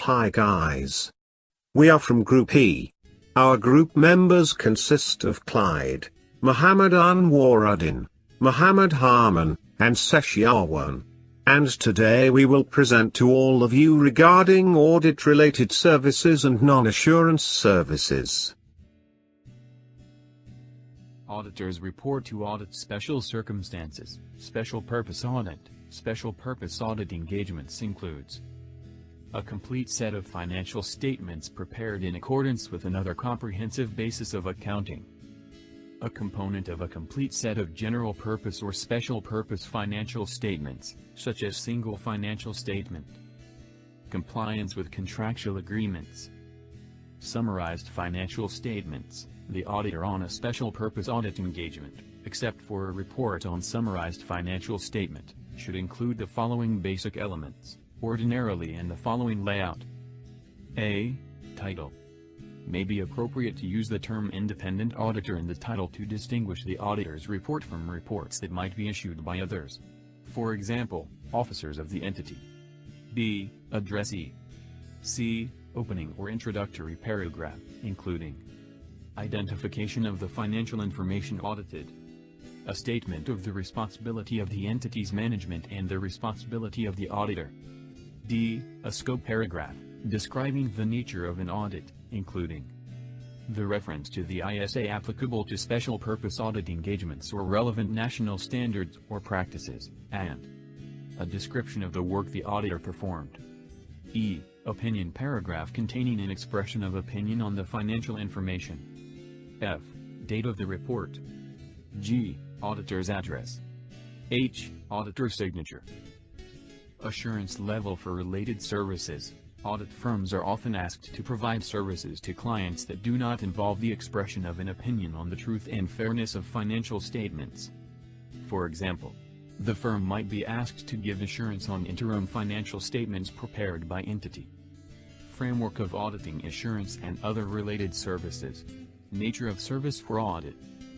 Hi guys. We are from Group E. Our group members consist of Clyde, Muhammad Anwaruddin, Muhammad Harman, and Seshiawan. And today we will present to all of you regarding audit-related services and non-assurance services. Auditors report to audit special circumstances. Special purpose audit. Special purpose audit engagements includes a complete set of financial statements prepared in accordance with another comprehensive basis of accounting. A component of a complete set of general purpose or special purpose financial statements, such as single financial statement. Compliance with contractual agreements. Summarized financial statements. The auditor on a special purpose audit engagement, except for a report on summarized financial statement, should include the following basic elements, ordinarily in the following layout. A. Title. May be appropriate to use the term independent auditor in the title to distinguish the auditor's report from reports that might be issued by others. For example, officers of the entity. B. Addressee. C. Opening or introductory paragraph, including identification of the financial information audited. A statement of the responsibility of the entity's management and the responsibility of the auditor. D. A scope paragraph, describing the nature of an audit, including the reference to the ISA applicable to special purpose audit engagements or relevant national standards or practices, and a description of the work the auditor performed. E. Opinion paragraph containing an expression of opinion on the financial information. F. Date of the report. G. Auditor's address. H. Auditor signature. Assurance level for related services. Audit firms are often asked to provide services to clients that do not involve the expression of an opinion on the truth and fairness of financial statements. For example, the firm might be asked to give assurance on interim financial statements prepared by entity. Framework of auditing assurance and other related services. Nature of service for audit.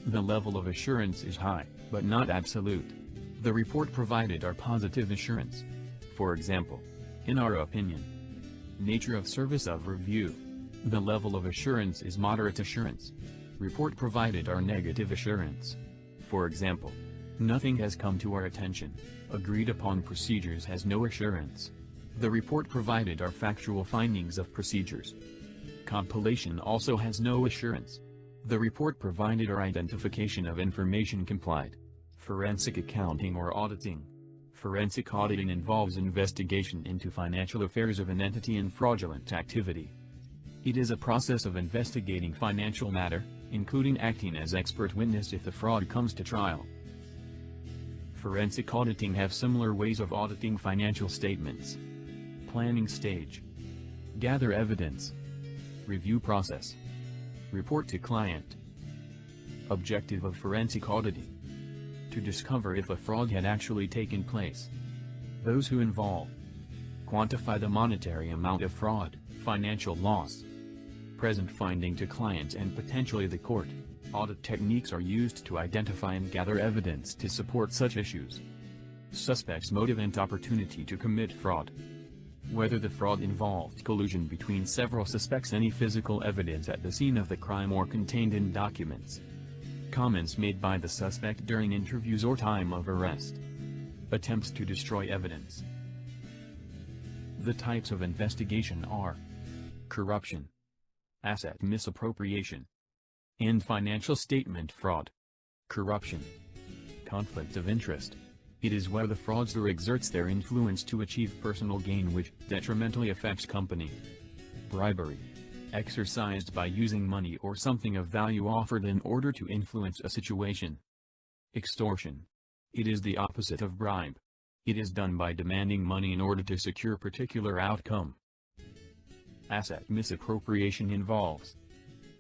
The level of assurance is high, but not absolute. The report provided are positive assurance. For example, in our opinion. Nature of service of review. The level of assurance is moderate assurance. Report provided are negative assurance. For example, nothing has come to our attention. Agreed upon procedures has no assurance. The report provided are factual findings of procedures. Compilation also has no assurance. The report provided are identification of information complied. Forensic accounting or auditing. Forensic auditing involves investigation into financial affairs of an entity and fraudulent activity. It is a process of investigating financial matter, including acting as expert witness if the fraud comes to trial. Forensic auditing have similar ways of auditing financial statements. Planning stage. Gather evidence. Review process. Report to client. Objective of forensic auditing. To discover if a fraud had actually taken place. Those who involve. Quantify the monetary amount of fraud, financial loss. Present finding to client and potentially the court. Audit techniques are used to identify and gather evidence to support such issues. Suspect's motive and opportunity to commit fraud. Whether the fraud involved collusion between several suspects, any physical evidence at the scene of the crime or contained in documents. Comments made by the suspect during interviews or time of arrest. Attempts to destroy evidence. The types of investigation are corruption, asset misappropriation, and financial statement fraud. Corruption. Conflict of interest. It is where the fraudster exerts their influence to achieve personal gain which detrimentally affects company. Bribery. Exercised by using money or something of value offered in order to influence a situation. Extortion. It is the opposite of bribe. It is done by demanding money in order to secure a particular outcome. Asset misappropriation involves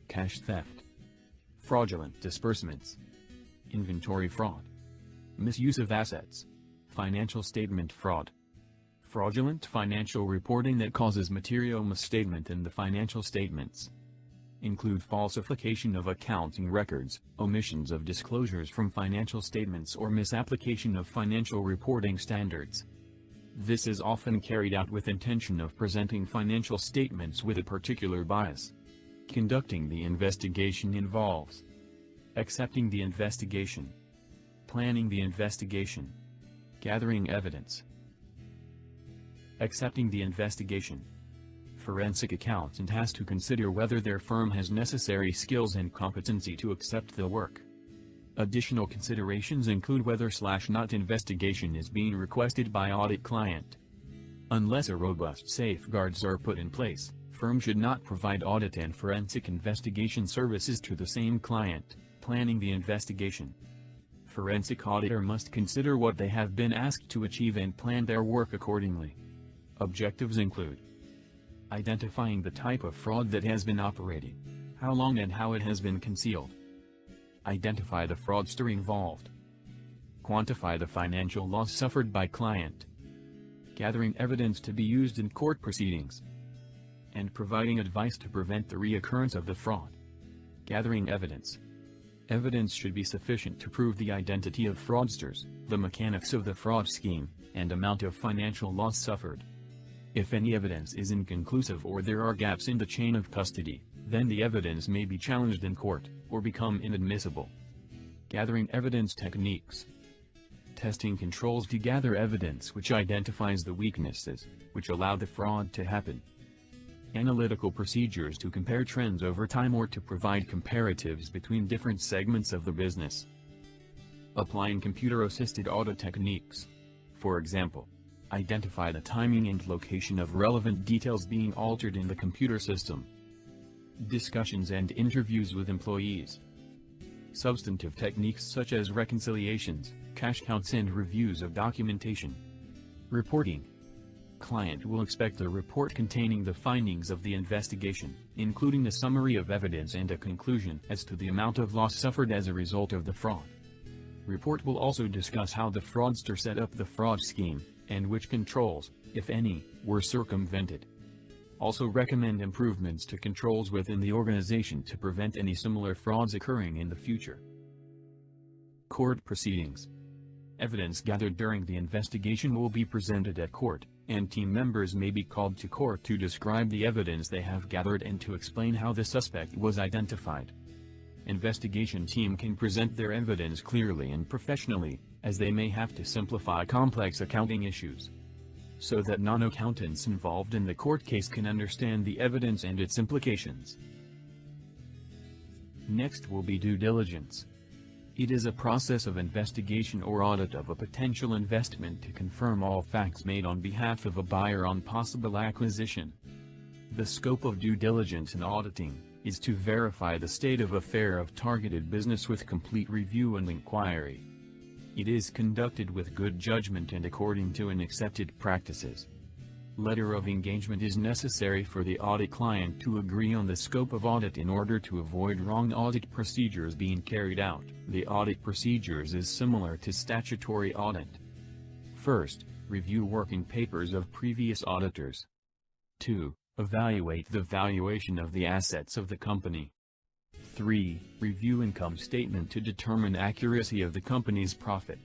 cash theft, fraudulent disbursements, inventory fraud, misuse of assets, financial statement fraud, fraudulent financial reporting that causes material misstatement in the financial statements. Include falsification of accounting records, omissions of disclosures from financial statements or misapplication of financial reporting standards. This is often carried out with intention of presenting financial statements with a particular bias. Conducting the investigation involves accepting the investigation, planning the investigation, gathering evidence. Accepting the investigation. Forensic accountant has to consider whether their firm has necessary skills and competency to accept the work. Additional considerations include whether/not investigation is being requested by audit client. Unless a robust safeguards are put in place, firm should not provide audit and forensic investigation services to the same client. Planning the investigation. Forensic auditor must consider what they have been asked to achieve and plan their work accordingly. Objectives include identifying the type of fraud that has been operating, how long and how it has been concealed. Identify the fraudster involved. Quantify the financial loss suffered by client. Gathering evidence to be used in court proceedings. And providing advice to prevent the reoccurrence of the fraud. Gathering evidence. Evidence should be sufficient to prove the identity of fraudsters, the mechanics of the fraud scheme, and amount of financial loss suffered. If any evidence is inconclusive or there are gaps in the chain of custody, then the evidence may be challenged in court, or become inadmissible. Gathering evidence techniques. Testing controls to gather evidence which identifies the weaknesses, which allow the fraud to happen. Analytical procedures to compare trends over time or to provide comparatives between different segments of the business. Applying computer-assisted audit techniques. For example, identify the timing and location of relevant details being altered in the computer system. Discussions and interviews with employees. Substantive techniques such as reconciliations, cash counts and reviews of documentation. Reporting. Client will expect a report containing the findings of the investigation, including a summary of evidence and a conclusion as to the amount of loss suffered as a result of the fraud. Report will also discuss how the fraudster set up the fraud scheme, and which controls, if any, were circumvented. Also recommend improvements to controls within the organization to prevent any similar frauds occurring in the future. Court proceedings. Evidence gathered during the investigation will be presented at court, and team members may be called to court to describe the evidence they have gathered and to explain how the suspect was identified. Investigation team can present their evidence clearly and professionally, as they may have to simplify complex accounting issues, so that non-accountants involved in the court case can understand the evidence and its implications. Next will be due diligence. It is a process of investigation or audit of a potential investment to confirm all facts made on behalf of a buyer on possible acquisition. The scope of due diligence in auditing is to verify the state of affairs of targeted business with complete review and inquiry. It is conducted with good judgment and according to an accepted practices. Letter of engagement is necessary for the audit client to agree on the scope of audit in order to avoid wrong audit procedures being carried out. The audit procedures is similar to statutory audit. First, review working papers of previous auditors. 2. Evaluate the valuation of the assets of the company. 3. Review income statement to determine accuracy of the company's profit.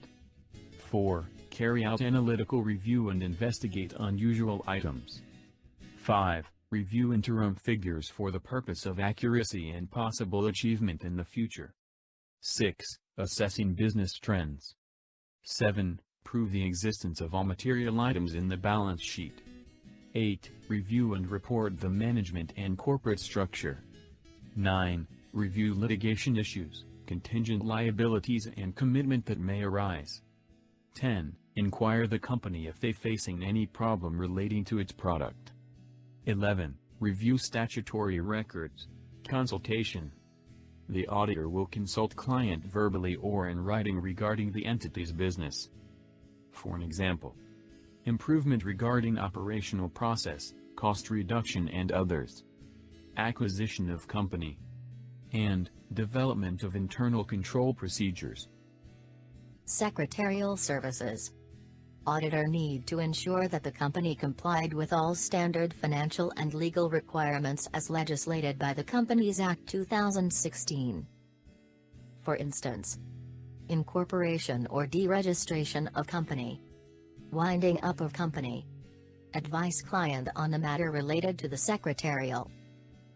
4. Carry out analytical review and investigate unusual items. 5. Review interim figures for the purpose of accuracy and possible achievement in the future. 6. Assessing business trends. 7. Prove the existence of all material items in the balance sheet. 8. Review and report the management and corporate structure. 9. Review litigation issues, contingent liabilities and commitment that may arise. 10. Inquire the company if they facing any problem relating to its product. 11. Review statutory records. Consultation. The auditor will consult client verbally or in writing regarding the entity's business. For an example, improvement regarding operational process, cost reduction and others. Acquisition of company. And development of internal control procedures. Secretarial services. Auditor need to ensure that the company complied with all standard financial and legal requirements as legislated by the Companies Act 2016. For instance, incorporation or deregistration of company, Winding up of company. Advise client on the matter related to the secretarial.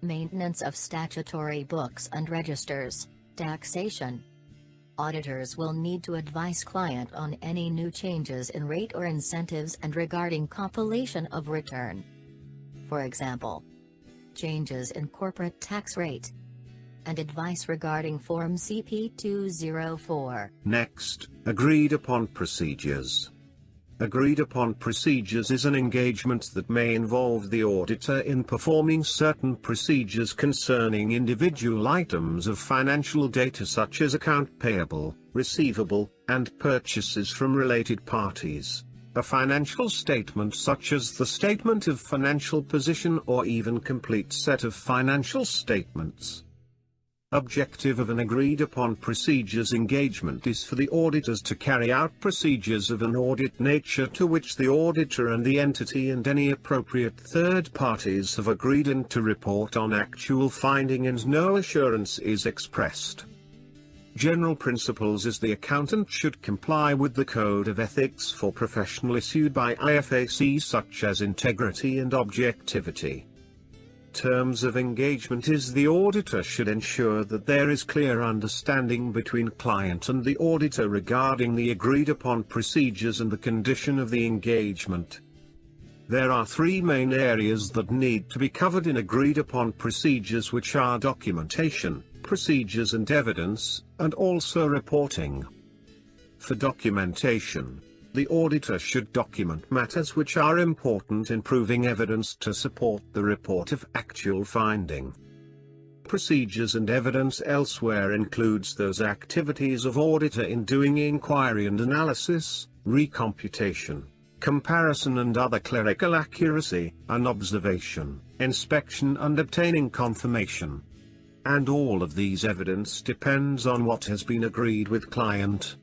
Maintenance of statutory books and registers, taxation. Auditors will need to advise client on any new changes in rate or incentives and regarding compilation of return. For example, changes in corporate tax rate. And advice regarding Form CP 204. Next, agreed upon procedures. Agreed upon procedures is an engagement that may involve the auditor in performing certain procedures concerning individual items of financial data such as account payable, receivable, and purchases from related parties. A financial statement such as the statement of financial position or even complete set of financial statements. Objective of an agreed-upon procedures engagement is for the auditors to carry out procedures of an audit nature to which the auditor and the entity and any appropriate third parties have agreed, and to report on actual finding and no assurance is expressed. General principles is the accountant should comply with the Code of Ethics for Professional issued by IFAC such as integrity and objectivity. Terms of engagement is the auditor should ensure that there is clear understanding between client and the auditor regarding the agreed upon procedures and the condition of the engagement. There are three main areas that need to be covered in agreed upon procedures, which are documentation, procedures and evidence, and also reporting. For documentation, the auditor should document matters which are important in proving evidence to support the report of actual finding. Procedures and evidence elsewhere includes those activities of auditor in doing inquiry and analysis, recomputation, comparison and other clerical accuracy, and observation, inspection and obtaining confirmation. And all of these evidence depends on what has been agreed with client.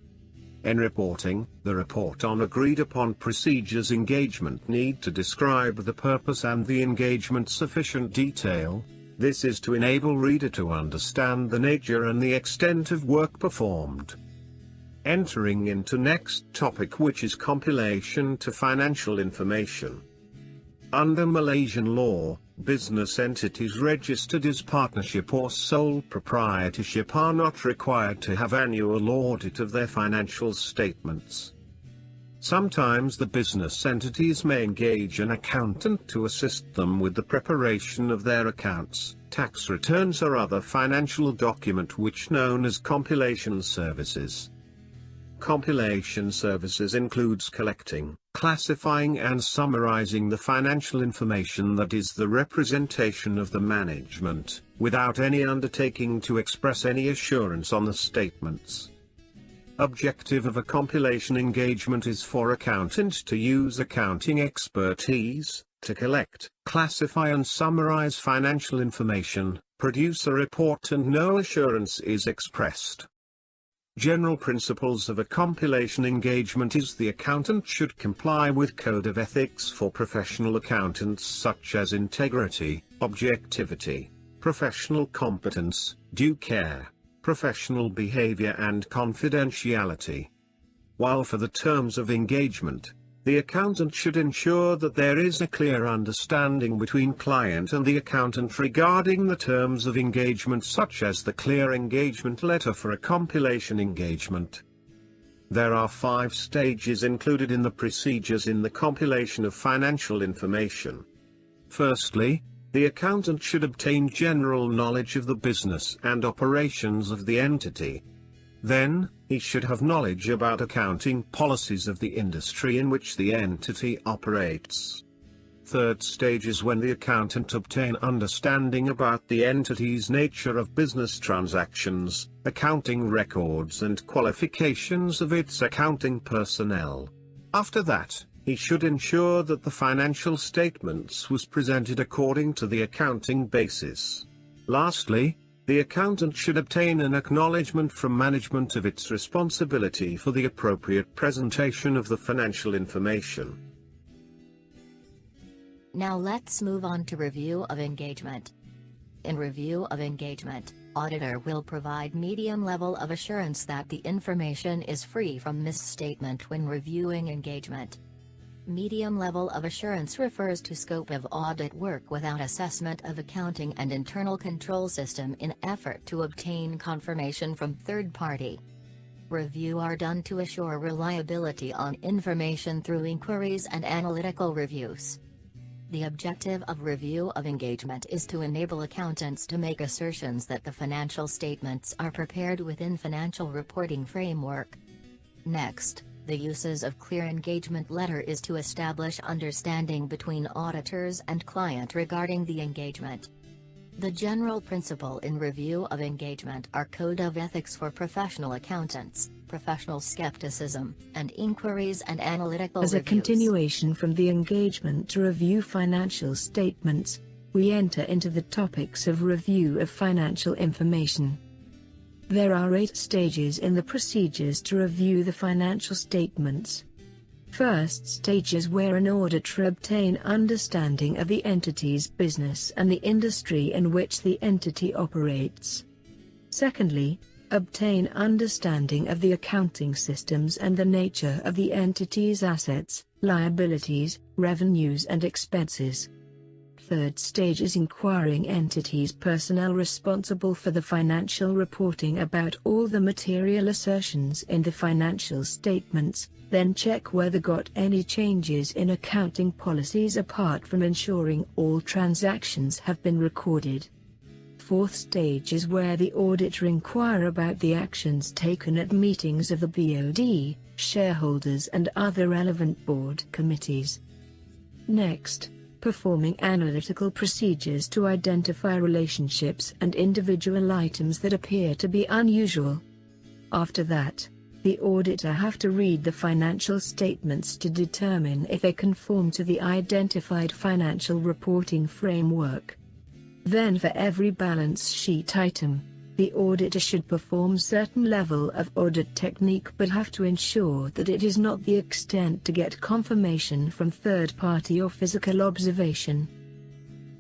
In reporting, the report on agreed upon procedures engagement need to describe the purpose and the engagement sufficient detail. This is to enable reader to understand the nature and the extent of work performed. Entering into next topic, which is compilation to financial information. Under Malaysian law, business entities registered as partnership or sole proprietorship are not required to have annual audit of their financial statements. Sometimes the business entities may engage an accountant to assist them with the preparation of their accounts, tax returns or other financial document, which known as compilation services. Compilation services includes collecting, classifying and summarizing the financial information that is the representation of the management, without any undertaking to express any assurance on the statements. Objective of a compilation engagement is for accountant to use accounting expertise, to collect, classify and summarize financial information, produce a report, and no assurance is expressed. General principles of a compilation engagement is the accountant should comply with Code of Ethics for Professional accountants such as integrity, objectivity, professional competence, due care, professional behavior and confidentiality. While for the terms of engagement, the accountant should ensure that there is a clear understanding between client and the accountant regarding the terms of engagement, such as the clear engagement letter for a compilation engagement. There are 5 stages included in the procedures in the compilation of financial information. Firstly, the accountant should obtain general knowledge of the business and operations of the entity. Then, he should have knowledge about accounting policies of the industry in which the entity operates. Third stage is when the accountant obtain understanding about the entity's nature of business transactions, accounting records and qualifications of its accounting personnel. After that, he should ensure that the financial statements was presented according to the accounting basis. Lastly, the accountant should obtain an acknowledgement from management of its responsibility for the appropriate presentation of the financial information. Now let's move on to review of engagement. In review of engagement, auditor will provide medium level of assurance that the information is free from misstatement when reviewing engagement. Medium level of assurance refers to scope of audit work without assessment of accounting and internal control system in effort to obtain confirmation from third party. Review are done to assure reliability on information through inquiries and analytical reviews. The objective of review of engagement is to enable accountants to make assertions that the financial statements are prepared within financial reporting framework. Next, the uses of clear engagement letter is to establish understanding between auditors and client regarding the engagement. The general principle in review of engagement are Code of Ethics for Professional Accountants, Professional Skepticism, and Inquiries and Analytical As Reviews. a continuation from the engagement to review financial statements, we enter into the topics of review of financial information. There are 8 stages in the procedures to review the financial statements. First stage is where an auditor obtain understanding of the entity's business and the industry in which the entity operates. Secondly, obtain understanding of the accounting systems and the nature of the entity's assets, liabilities, revenues and expenses. Third stage is inquiring entities' personnel responsible for the financial reporting about all the material assertions in the financial statements, then check whether got any changes in accounting policies apart from ensuring all transactions have been recorded. Fourth stage is where the auditor inquire about the actions taken at meetings of the BOD, shareholders and other relevant board committees. Next, performing analytical procedures to identify relationships and individual items that appear to be unusual. After that, the auditor have to read the financial statements to determine if they conform to the identified financial reporting framework. Then for every balance sheet item, the auditor should perform certain level of audit technique but have to ensure that it is not the extent to get confirmation from third party or physical observation.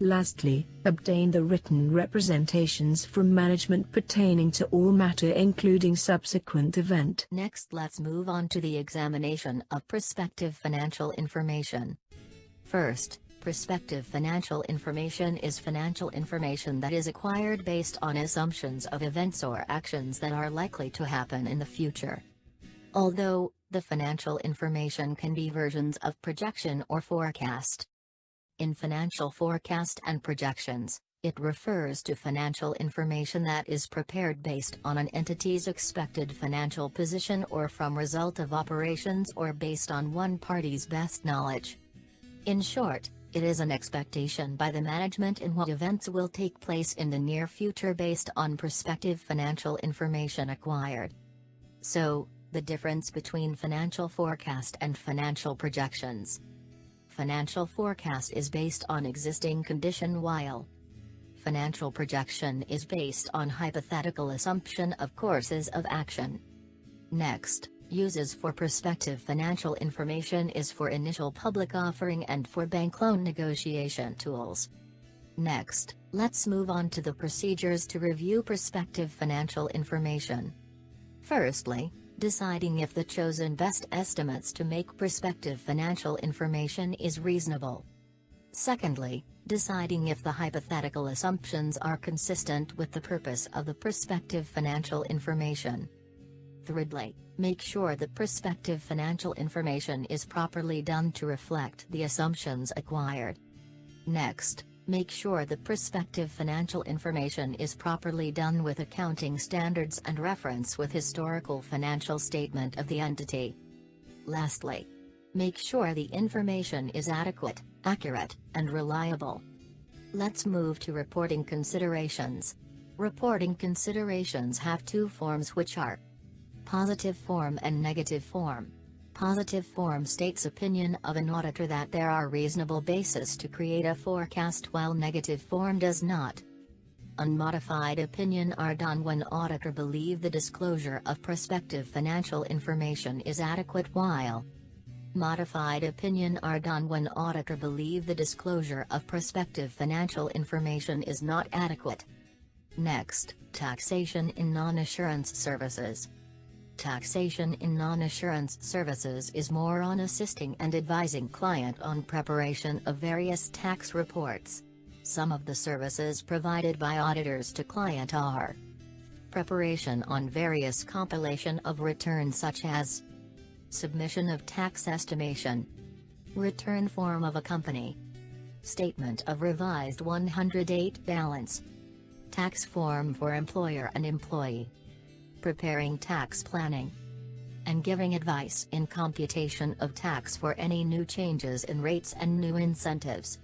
Lastly, obtain the written representations from management pertaining to all matter including subsequent event. Next, let's move on to the examination of prospective financial information. First, prospective financial information is financial information that is acquired based on assumptions of events or actions that are likely to happen in the future. Although, the financial information can be versions of projection or forecast. In financial forecast and projections, it refers to financial information that is prepared based on an entity's expected financial position or from result of operations or based on one party's best knowledge. In short, it is an expectation by the management in what events will take place in the near future based on prospective financial information acquired. So, the difference between financial forecast and financial projections. Financial forecast is based on existing condition while financial projection is based on hypothetical assumption of courses of action. Next, uses for prospective financial information is for initial public offering and for bank loan negotiation tools. Next, let's move on to the procedures to review prospective financial information. Firstly, deciding if the chosen best estimates to make prospective financial information is reasonable. Secondly, deciding if the hypothetical assumptions are consistent with the purpose of the prospective financial information. Thirdly, make sure the prospective financial information is properly done to reflect the assumptions acquired. Next, make sure the prospective financial information is properly done with accounting standards and reference with historical financial statement of the entity. Lastly, make sure the information is adequate, accurate, and reliable. Let's move to reporting considerations. Reporting considerations have two forms which are positive form and negative form. Positive form states opinion of an auditor that there are reasonable basis to create a forecast while negative form does not. Unmodified opinion are done when auditor believe the disclosure of prospective financial information is adequate while modified opinion are done when auditor believe the disclosure of prospective financial information is not adequate. Next, taxation in non-assurance services. Taxation in non-assurance services is more on assisting and advising client on preparation of various tax reports. Some of the services provided by auditors to client are preparation on various compilation of returns such as submission of tax estimation, return form of a company, statement of revised 108 balance, tax form for employer and employee, preparing tax planning, and giving advice in computation of tax for any new changes in rates and new incentives.